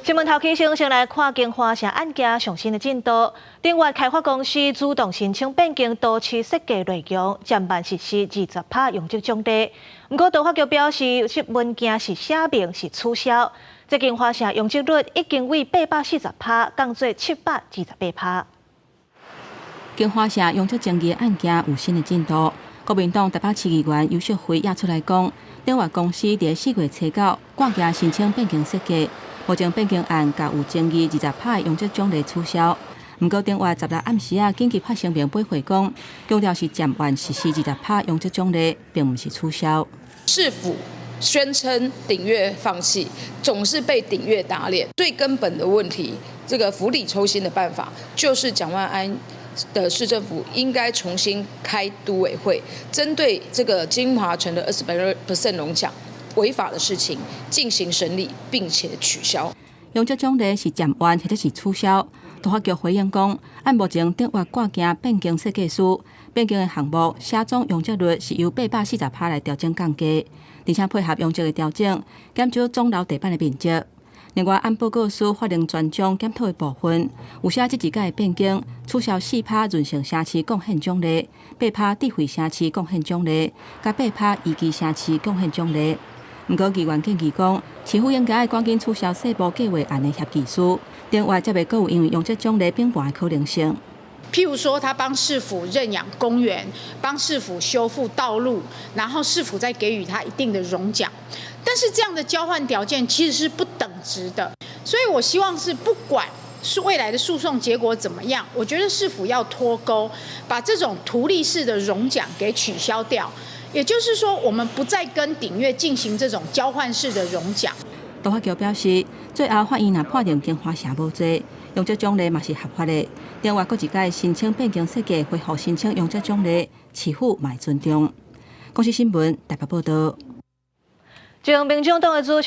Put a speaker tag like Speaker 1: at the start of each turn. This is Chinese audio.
Speaker 1: 新闻头起先来看金华城案件上新的进度。顶月开发公司主动申请变更都市设计内容，暂慢实施20%用这奖励。不过，都发局表示，文件是写明是取消。这金华城用这率已经为840%降做728%。
Speaker 2: 金华城用这争议案件有新的进度。国民党台北市议员游淑慧也出来讲，顶月公司伫4月初9挂件申请变更设计。 目前变更案甲有争议20%的用这奖励取消，不过顶月16暗时紧急发声明驳回讲，强调是暂缓实施20%用这奖励，并不是取消。
Speaker 3: 市府宣称顶月放弃，总是被顶月打脸。最根本的问题，这个釜底抽薪的办法，就是蒋万安的市政府应该重新开都委会，针对这个金华城的20% 农奖。 违法的事情进行审理，并且取消。
Speaker 2: 用这奖励是暂缓或者是取消。都发局回应讲，按目前顶月挂件变更设计书变更的项目，写总用这率是由840%来调整降低，而且配合用这个调整，减少总楼地板的面积。另外，按报告书法令专章检讨的部分，有写这一届的变更，取消4%润成城市贡献奖励，8%智慧城市贡献奖励，加8%宜居城市贡献奖励。 不过，议员建议讲，市府应该赶紧取消细部计划案的协议书，另外才袂阁有因为用这奖励变盘的可能性。
Speaker 4: 譬如说，他帮市府认养公园，帮市府修复道路，然后市府再给予他一定的荣奖，但是这样的交换条件其实是不等值的，所以我希望是不管。 是未来的诉讼结果怎么样？我觉得市府要脱钩，把这种图利式的荣奖给取消掉。也就是说，我们不再跟顶月进行这种交换式的荣奖。
Speaker 2: 都发局表示，最后法院若判定金华城无罪，用这奖励嘛是合法的。另外，佫一届申请变更设计恢复申请用这奖励，市府嘛尊重。公视新闻台北报道。
Speaker 1: 前民众党的主